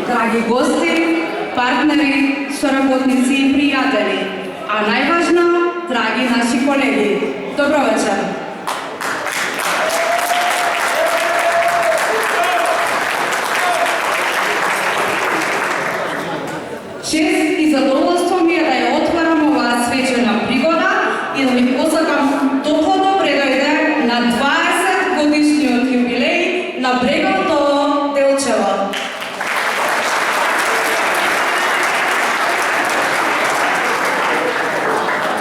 драги гости, партнери, соработници и пријатели, а најважно, драги наши колеги. Добро вечер! Чест и задоволство ми е да ја отварам оваа свечена пригода и да ви посакам топло добре дојде на 20 годишниот јубилеј на Бреговото Делчево.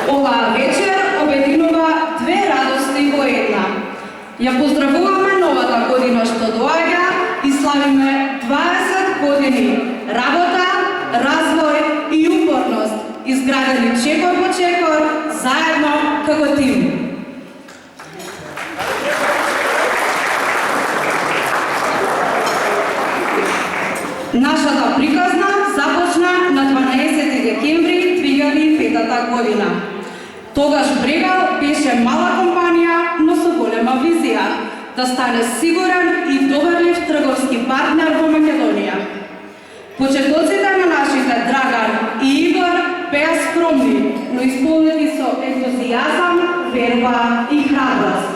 Оваа вечер обединува две радости во една. Ја поздравуваме новата година што доаѓа и славиме 20 години работа, развој и упорност, изградени чекор по чекор, заедно како тим. Нашата приказна започна на 12 декември 2005 година. Тогаш Брегал беше мала компанија, но со голема визија да стане сигурен и доверлив трговски партнер во Македонија. Почетоците на нашите Драган и Игор беа скромни, но исполнени со ентузијазам, верба и храброст.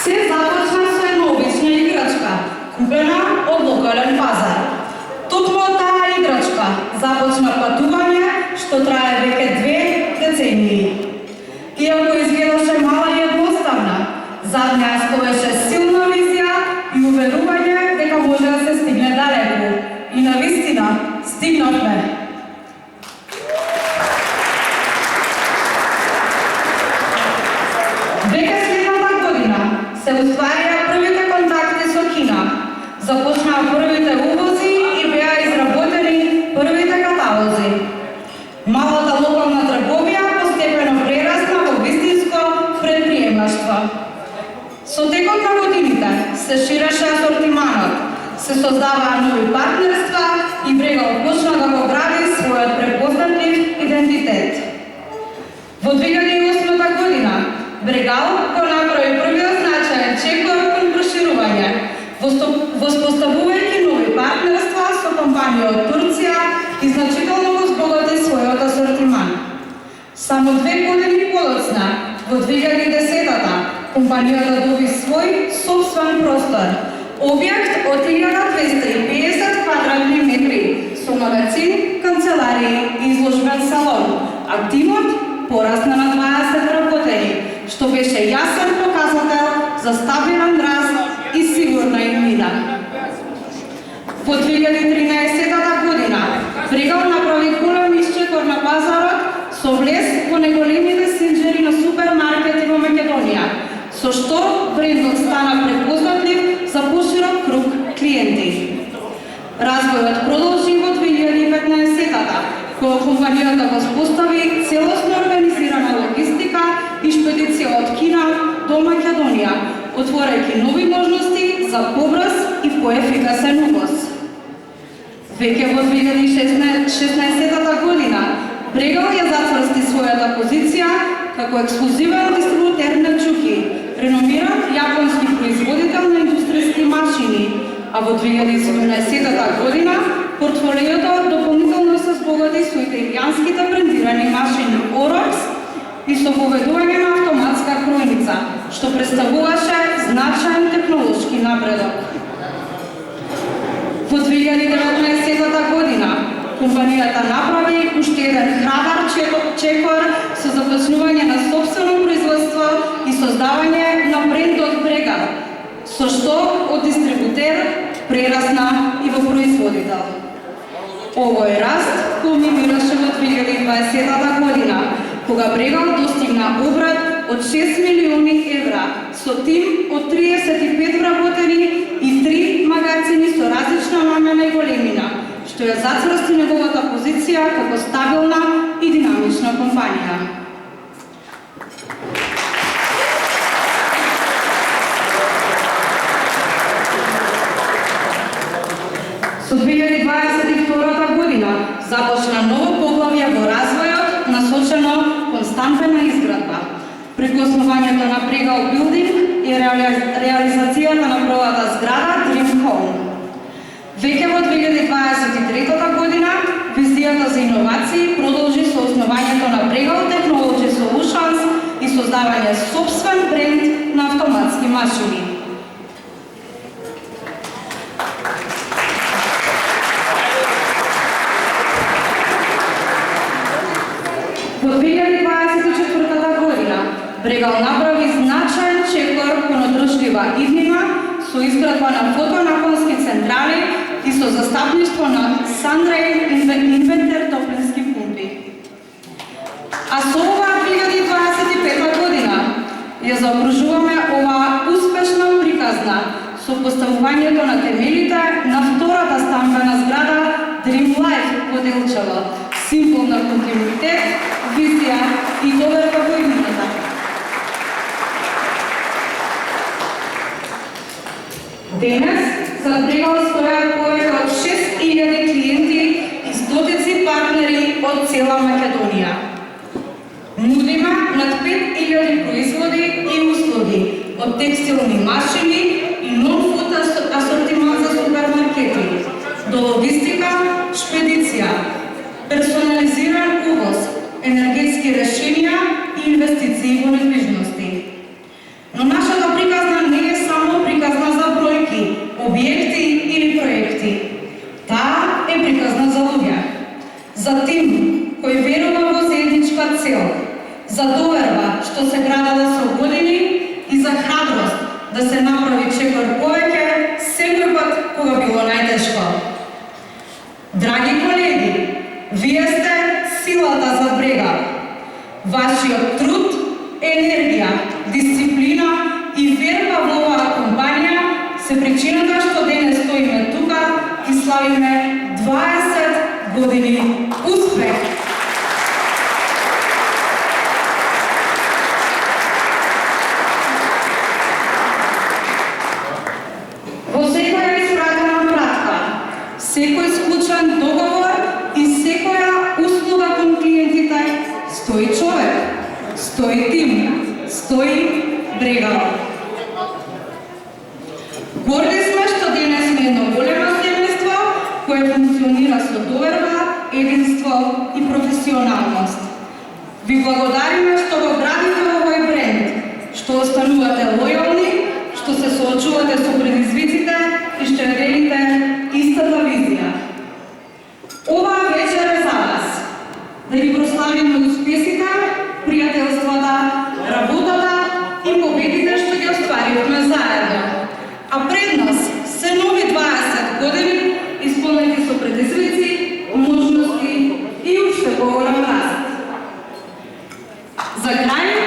Се започна со една обична играчка, купена од локален пазар. Токму од таа играчка започна патување што трае веќе 2 децении. Иако изгледаше мала и едноставна, зад неа стоеше силна визија и уверување дека може да се стигне далеку. И навистина стигнавме. Веќе следната година се остварија првите контакти со Кина. Започнаа првите увози и беа изработени првите каталози. Малата локална трговија постепено прерасна во вистинско предприемаштво. Со текот на годините се ширеше асортиманот, се создаваа нови партнерства и Брегал почна да го гради својот препознатлив идентитет. Во 2008 година Брегал го направи првиот значаен чекор кон проширување, воспоставувајќи нови партнерства со компанија од Турција и значително го збогати својот асортиман. Само 2 години подоцна, во 2010-та, компанијата доби свој сопствен простор, објект од 1250 квадратни метри, со магазин, канцеларии и изложбен салон, а тимот порасна на 20 работени, што беше јасен показател за стабилен раст и сигурна имина. Во 2013 година Брегал направи голем исчекор на пазарот со влез во најголемите синџери на супермаркети во Македонија, со што брендот стана препознатлив за поширок круг клиенти. Развојот продолжи во 2015-та, кога компанијата воспостави целосно организирана логистика и шпедиција од Кина до Македонија, отворајќи нови можности за побрз и поефикасен увоз. Веќе во 2016 година Брегал ја зацврсти својата позиција како ексклузивен дистрибутер на чуки, реномиран јапонски производител на индустријски машини, а во 2017 година портфолиото дополнително се збогати со италијанските брендирани машини Orox и со поведување на автоматска кројница, што представуваше значаен технолошки напредок. Во 2019 година компанијата направи уште еден храбар чекор со започнување на сопствено производство и создавање на брендот Брегал, со што од дистрибутер прерасна и во производител. Овој раст кулминираше во 2020 година, кога Брегал достигна обрат од 6 милиони евра, со тим од 35 вработени и 3 магазини со различна намена и големина, што ја зацврсти неговата позиција како стабилна и динамична компанија. Со 2022 година започна ново поглавје во развојот, насочено кон стампена изградба. преку основањето на Брегал Билдинг и реализацијата на првата зграда Dream Home. Веќе во 2023 година визијата за иновации продолжи со основањето на Брегал Technology Solutions и создавање сопствен бренд на автоматски машини. Во 2024 година Брегал направи значаен чекор кон одржлива иднина со изградба на фотонапонски централи и со застапништво на Sunrain Inverter топлински пумпи. А со оваа 2025 година ја заокружуваме оваа успешна приказна со поставувањето на темелите на втората стамбена зграда Dream Life во Делчево, символ на континуитет, визија и доверба во иднината. Денес за Брегал стојат повеќе од 6000 клиенти и стотици партнери од цела Македонија. Нудиме над 5000 производи и услуги, од текстилни машини и нон-фуд асортимент за супермаркети, до логистика, шпедиција, персонализиран увоз, енергетски решенија и инвестиции во недвижности. Но нашата приказна не е само приказна за бројки, објекти или проекти. Таа е приказна за луѓе. За тим кој верува во заедничка цел, за доверба што се градала со години и за храброст да се направи чекор повеќе секој пат кога било најтешко. Драги колеги, вие сте силата за Брегал. Вашиот труд, енергија, дисциплина и верба во оваа компанија се причината што денес стоиме тука и славиме 20 години успех. Во секоја испратена пратка, секој склучен договор и секоја услуга кон клиентите стои човек, стои тим, стои Брегал. Горди сме што денес сме едно големо семејство кое функционира со доверба, единство и професионалност. Ви благодариме што го градите овој бренд, што останувате лојални, што се соочувате со предизвиците и што ја делите истата визија. Оваа вечер е за вас, да ги прославиме успесите, пријателствата, работата и победите што ги остваривме заедно. А пред нас се нови 20 години исполнети со предизвици, можности и уште поголем раст. За крај